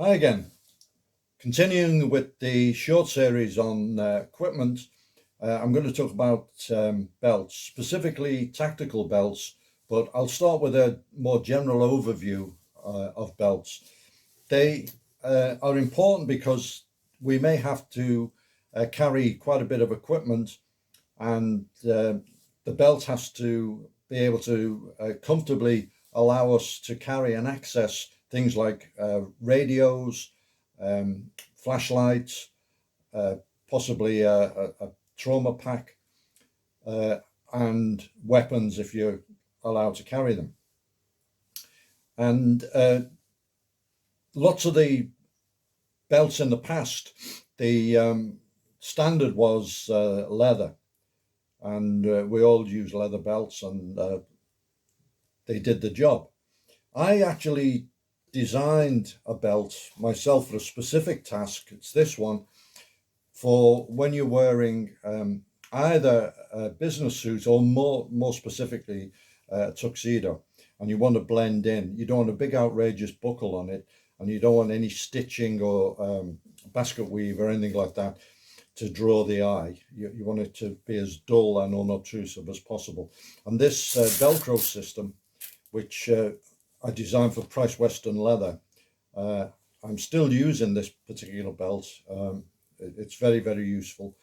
Hi again. Continuing with the short series on equipment, I'm going to talk about belts, specifically tactical belts, but I'll start with a more general overview of belts. They are important because we may have to carry quite a bit of equipment, and the belt has to be able to comfortably allow us to carry and access things like radios, flashlights, uh, possibly a trauma pack, uh, and weapons if you're allowed to carry them. And lots of the belts in the past, the standard was leather, and we all use leather belts, and they did the job. I actually designed a belt myself for a specific task. It's this one for when you're wearing either a business suit or more specifically a tuxedo, and you want to blend in. You don't want a big outrageous buckle on it, and you don't want any stitching or basket weave or anything like that to draw the eye. You want it to be as dull and unobtrusive as possible. And this Velcro system, which I designed for Price Western leather, I'm still using this particular belt. It's very, very useful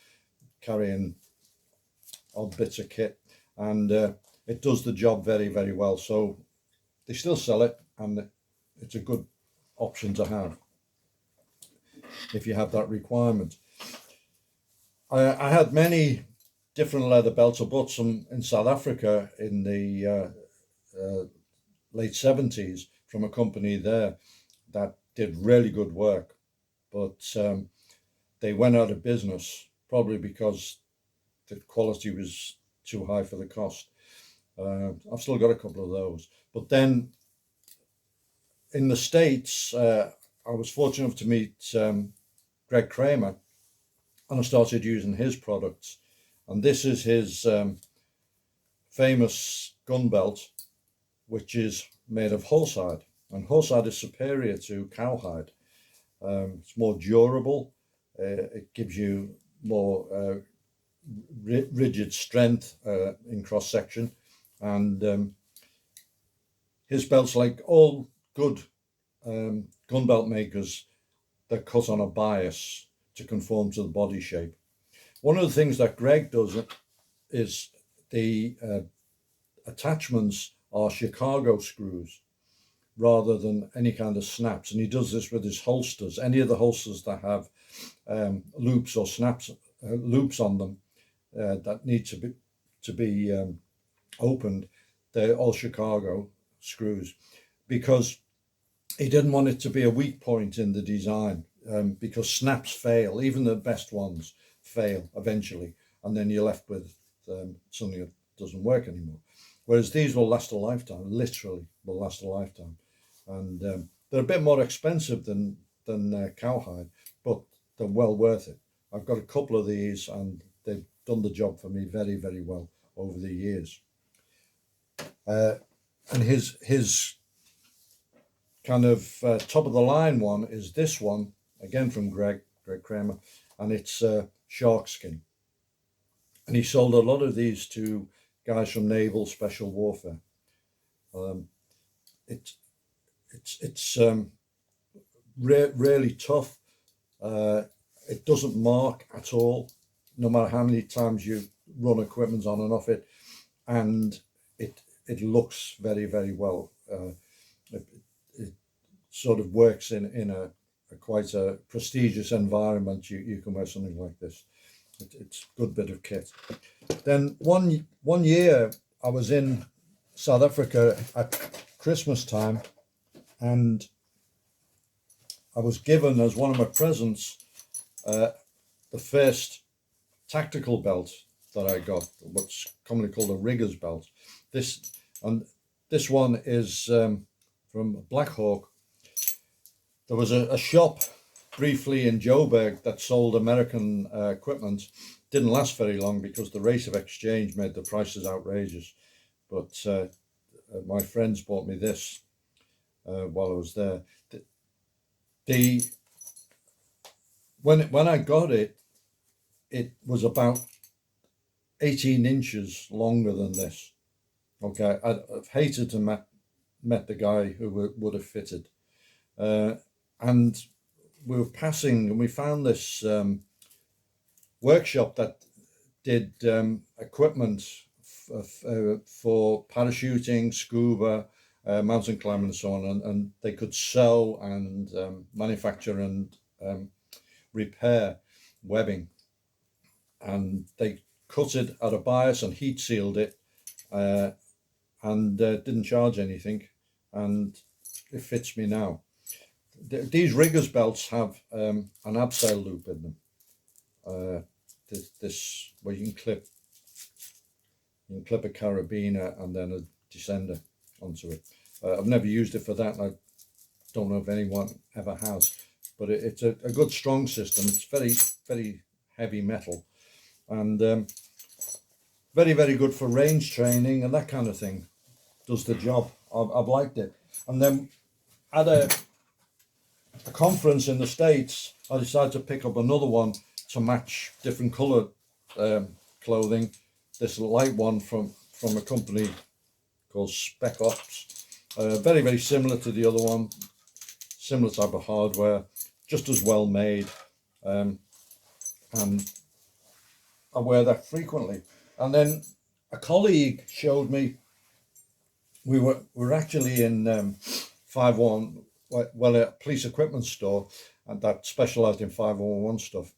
carrying odd bits of kit, and it does the job very, very well. So they still sell it, and it's a good option to have if you have that requirement. I had many different leather belts. I bought some in South Africa in the late 70s from a company there that did really good work, but they went out of business, probably because the quality was too high for the cost. I've still got a couple of those. But then in the States, I was fortunate enough to meet Greg Kramer, and I started using his products. And this is his famous gun belt, which is made of horsehide. And horsehide is superior to cowhide. It's more durable. It gives you more rigid strength in cross section, and his belts, like all good gun belt makers, they're cut on a bias to conform to the body shape. One of the things that Greg does is the attachments are Chicago screws rather than any kind of snaps, and he does this with his holsters. Any of the holsters that have loops or snaps, loops on them that need to be opened, they're all Chicago screws, because he didn't want it to be a weak point in the design, because snaps fail. Even the best ones fail eventually, and then you're left with something that doesn't work anymore. Whereas these will last a lifetime, literally will last a lifetime. And they're a bit more expensive than cowhide, but they're well worth it. I've got a couple of these, and they've done the job for me very, very well over the years. And his kind of top of the line one is this one, again from Greg Kramer, and it's shark skin. And he sold a lot of these to guys from naval special warfare. It's really tough. It doesn't mark at all, no matter how many times you run equipment on and off it, and it looks very, very well. It sort of works in a quite a prestigious environment. You can wear something like this. It's a good bit of kit. Then one year I was in South Africa at Christmas time, and I was given as one of my presents the first tactical belt that I got, what's commonly called a rigger's belt. This one is from Black Hawk. There was a shop briefly in Joburg that sold American equipment. Didn't last very long because the rate of exchange made the prices outrageous. But my friends bought me this while I was there. The when I got it, it was about 18 inches longer than this. Okay, I've hated to met the guy who would have fitted, and we were passing and we found this workshop that did equipment for parachuting, scuba, mountain climbing, and so on. And they could sew and manufacture and repair webbing. And they cut it at a bias and heat sealed it, and didn't charge anything. And it fits me now. These riggers belts have an abseil loop in them. This where you can clip a carabiner and then a descender onto it. I've never used it for that, and I don't know if anyone ever has, but it's a good strong system. It's very heavy metal, and very good for range training and that kind of thing. Does the job. I've liked it. And then at a conference in the States, I decided to pick up another one to match different coloured clothing. This light one from a company called Spec Ops. Very similar to the other one, similar type of hardware, just as well made, and I wear that frequently. And then a colleague showed me, we were actually in 511, well, a police equipment store, and that specialised in 511 stuff.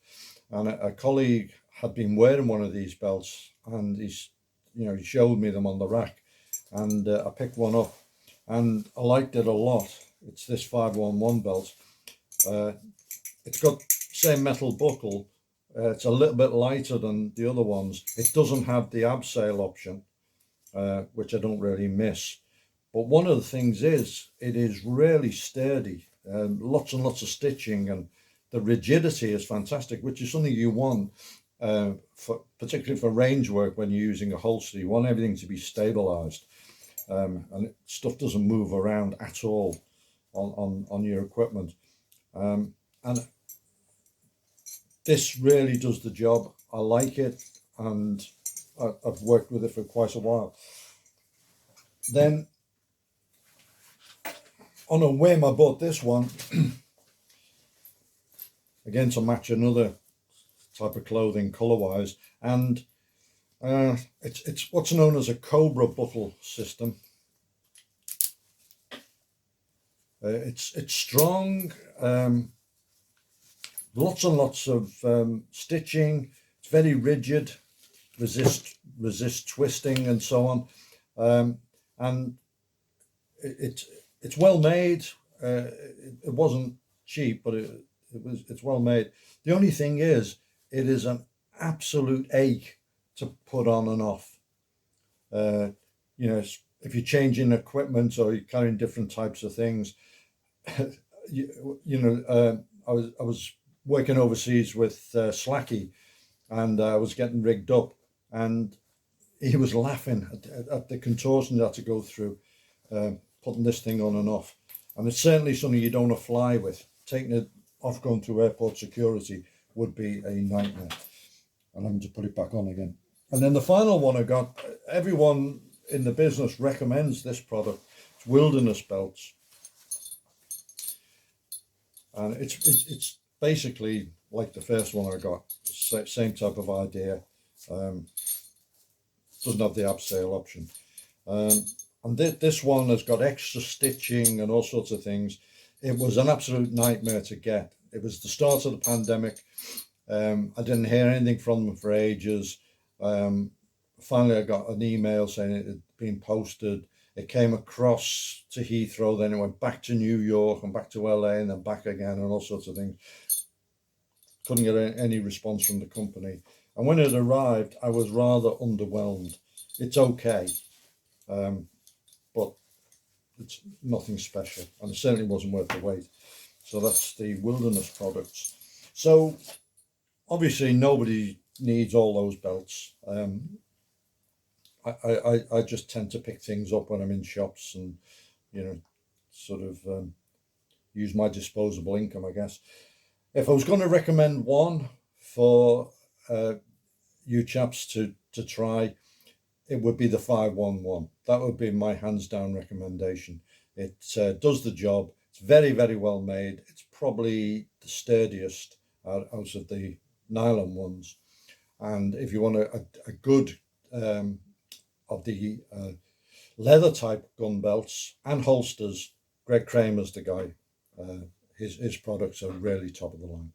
And a colleague had been wearing one of these belts, and he showed me them on the rack, and I picked one up, and I liked it a lot. It's this 511 belt. It's got same metal buckle. It's a little bit lighter than the other ones. It doesn't have the abseil option, which I don't really miss. But one of the things is, it is really sturdy. Lots and lots of stitching, and the rigidity is fantastic, which is something you want, particularly for range work when you're using a holster. You want everything to be stabilized, and stuff doesn't move around at all on your equipment. And this really does the job. I like it, and I've worked with it for quite a while. Then on a whim, I bought this one again to match another type of clothing color-wise, and it's what's known as a Cobra buckle system. It's strong, lots and lots of stitching. It's very rigid, resist twisting and so on, and it's well made. It wasn't cheap, but it's well made. The only thing is, it is an absolute ache to put on and off. If you're changing equipment or you're carrying different types of things, I was working overseas with Slacky, and I was getting rigged up, and he was laughing at the contortion I had to go through, putting this thing on and off. And it's certainly something you don't want to fly with. Taking it off going through airport security would be a nightmare. And I'm to put it back on again. And then the final one I got, everyone in the business recommends this product. It's Wilderness Belts. And it's basically like the first one I got, same type of idea. Doesn't have the abseil option. And this one has got extra stitching and all sorts of things. It was an absolute nightmare to get. It was the start of the pandemic. I didn't hear anything from them for ages. Finally, I got an email saying it had been posted. It came across to Heathrow, then it went back to New York and back to LA and then back again and all sorts of things. Couldn't get any response from the company. And when it arrived, I was rather underwhelmed. It's okay, but it's nothing special, and it certainly wasn't worth the wait. So that's the Wilderness products. So obviously nobody needs all those belts. I just tend to pick things up when I'm in shops and, sort of use my disposable income, I guess. If I was going to recommend one for you chaps to try, it would be the 511. That would be my hands down recommendation. It does the job. It's very, very well made. It's probably the sturdiest out of the nylon ones. And if you want a good of the leather type gun belts and holsters, Greg Kramer's the guy. His products are really top of the line.